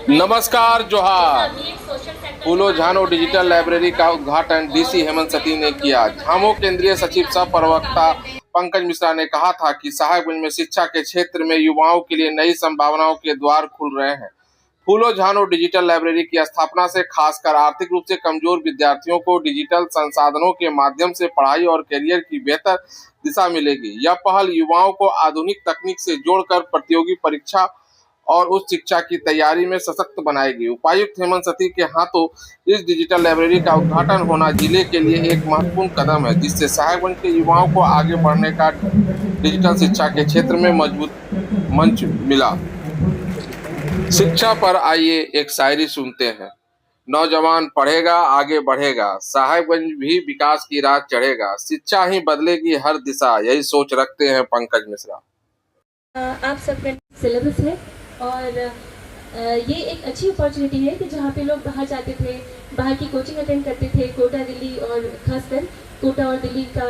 नमस्कार जोहार। फूलो झानो डिजिटल लाइब्रेरी का उद्घाटन डीसी हेमंत सती ने किया। झामो केंद्रीय सचिव सह प्रवक्ता पंकज मिश्रा ने कहा था कि साहेबगंज में शिक्षा के क्षेत्र में युवाओं के लिए नई संभावनाओं के द्वार खुल रहे हैं। फूलो झानो डिजिटल लाइब्रेरी की स्थापना से खासकर आर्थिक रूप से कमजोर विद्यार्थियों को डिजिटल संसाधनों के माध्यम से पढ़ाई और करियर की बेहतर दिशा मिलेगी। यह पहल युवाओं को आधुनिक तकनीक से जोड़कर प्रतियोगी परीक्षा और उच्च शिक्षा की तैयारी में सशक्त बनाएगी। उपायुक्त हेमंत सती के हाथों इस डिजिटल लाइब्रेरी का उद्घाटन होना जिले के लिए एक महत्वपूर्ण कदम है, जिससे साहेबगंज के युवाओं को आगे बढ़ने का डिजिटल शिक्षा के क्षेत्र में मजबूत मंच मिला। शिक्षा पर आइए एक शायरी सुनते हैं। नौजवान पढ़ेगा आगे बढ़ेगा, साहेबगंज भी विकास की राह चढ़ेगा, शिक्षा ही बदलेगी हर दिशा, यही सोच रखते हैं पंकज मिश्रा। आप सबका सिलेबस है और ये एक अच्छी अपॉर्चुनिटी है कि जहाँ पे लोग बाहर जाते थे, बाहर की कोचिंग अटेंड करते थे। कोटा दिल्ली और खासकर कोटा और दिल्ली का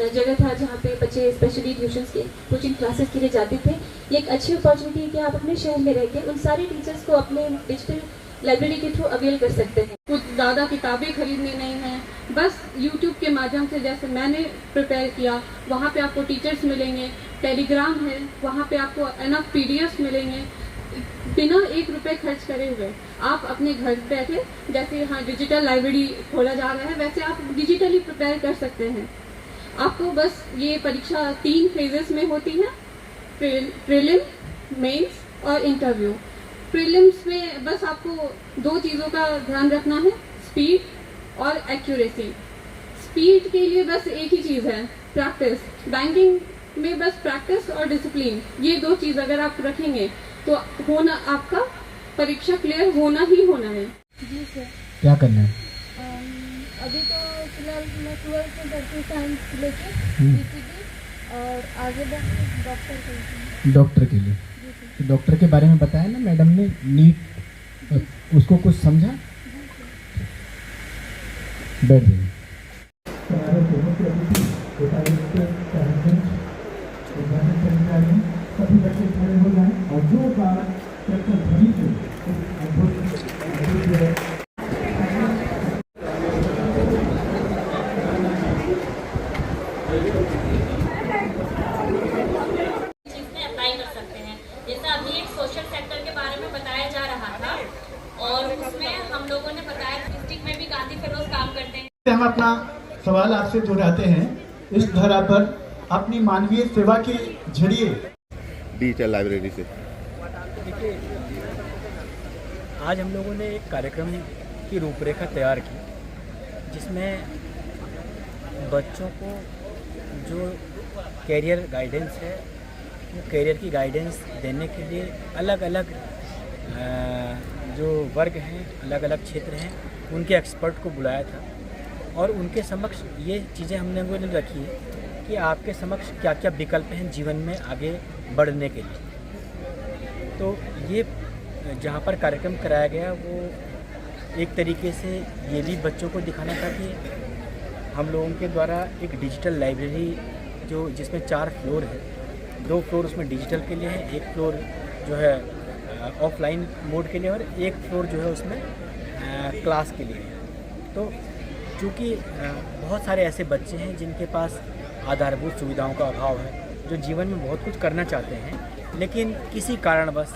जगह था जहाँ पे बच्चे स्पेशली ट्यूशन्स के कोचिंग क्लासेस के लिए जाते थे। ये एक अच्छी अपॉर्चुनिटी है कि आप अपने शहर में रह के उन सारे टीचर्स को अपने डिजिटल लाइब्रेरी के थ्रू अवेल कर सकते हैं। कुछ ज़्यादा किताबें खरीदनी नहीं हैं, बस YouTube के माध्यम से जैसे मैंने प्रिपेयर किया, वहाँ पे आपको टीचर्स मिलेंगे। टेलीग्राम है, वहाँ पे आपको एनफ PDFs मिलेंगे। बिना 1 रुपये खर्च करे हुए आप अपने घर बैठे, जैसे यहाँ डिजिटल लाइब्रेरी खोला जा रहा है वैसे आप डिजिटली प्रिपेयर कर सकते हैं। आपको बस ये परीक्षा 3 फेजेस में होती है, प्रीलिम, मेंस और इंटरव्यू। प्रीलिम्स में बस आपको 2 चीज़ों का ध्यान रखना है, स्पीड और एक्यूरेसी। स्पीड के लिए बस एक ही चीज़ है, प्रैक्टिस। बैंकिंग में बस प्रैक्टिस और डिसिप्लिन, ये 2 चीज़ अगर आप रखेंगे तो होना, आपका परीक्षा क्लियर होना ही होना है। जी सर। क्या करना है? अभी तो फिलहाल मैं 12th में पढ़ती हूँ साइंस लेके BCD, और आगे बढ़ डॉक्टर के लिए। तो डॉक्टर के बारे में बताया ना मैडम ने, नीट, उसको कुछ समझा? बैठ जाइए। सभी बच्चे खड़े हो जाएं और जो बात चर्चा ध्वनि से अप्लाई कर सकते हैं। जैसे अभी एक सोशल सेक्टर के बारे में बताया जा रहा था और उसमें हम लोगों ने बताया डिस्ट्रिक्ट में भी गांधी फेलोज काम करते हैं। हम अपना सवाल आपसे दोहराते हैं इस धारा पर अपनी मानवीय सेवा के जरिए डिजिटल लाइब्रेरी से। देखिए, आज हम लोगों ने एक कार्यक्रम की रूपरेखा तैयार की जिसमें बच्चों को जो कैरियर गाइडेंस है, वो कैरियर की गाइडेंस देने के लिए अलग अलग जो वर्ग हैं, अलग अलग क्षेत्र हैं, उनके एक्सपर्ट को बुलाया था और उनके समक्ष ये चीज़ें हमने वो रखी है कि आपके समक्ष क्या क्या विकल्प हैं जीवन में आगे बढ़ने के लिए। तो ये जहाँ पर कार्यक्रम कराया गया वो एक तरीके से ये भी बच्चों को दिखाना था कि हम लोगों के द्वारा एक डिजिटल लाइब्रेरी जो जिसमें 4 फ्लोर है, 2 फ्लोर उसमें डिजिटल के लिए है, 1 फ्लोर जो है ऑफलाइन मोड के लिए और 1 फ्लोर जो है उसमें क्लास के लिए है। तो चूँकि बहुत सारे ऐसे बच्चे हैं जिनके पास आधारभूत सुविधाओं का अभाव है, जो जीवन में बहुत कुछ करना चाहते हैं लेकिन किसी कारणवश,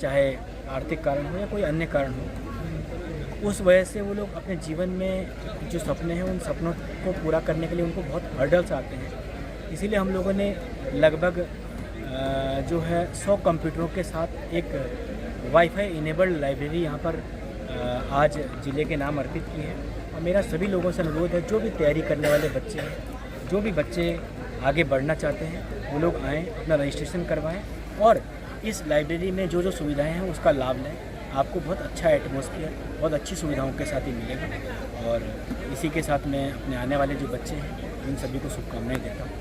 चाहे आर्थिक कारण हो या कोई अन्य कारण हो, उस वजह से वो लोग अपने जीवन में जो सपने हैं उन सपनों को पूरा करने के लिए उनको बहुत हर्डल्स आते हैं। इसीलिए हम लोगों ने लगभग जो है 100 कंप्यूटरों के साथ एक वाईफाई इनेबल्ड लाइब्रेरी यहाँ पर आज ज़िले के नाम अर्पित की है। और मेरा सभी लोगों से अनुरोध है, जो भी तैयारी करने वाले बच्चे हैं, जो भी बच्चे आगे बढ़ना चाहते हैं, वो लोग आएँ, अपना रजिस्ट्रेशन करवाएं और इस लाइब्रेरी में जो जो सुविधाएं हैं उसका लाभ लें। आपको बहुत अच्छा एटमॉस्फेयर, बहुत अच्छी सुविधाओं के साथ ही मिलेगा। और इसी के साथ मैं अपने आने वाले जो बच्चे हैं उन सभी को शुभकामनाएं देता हूँ।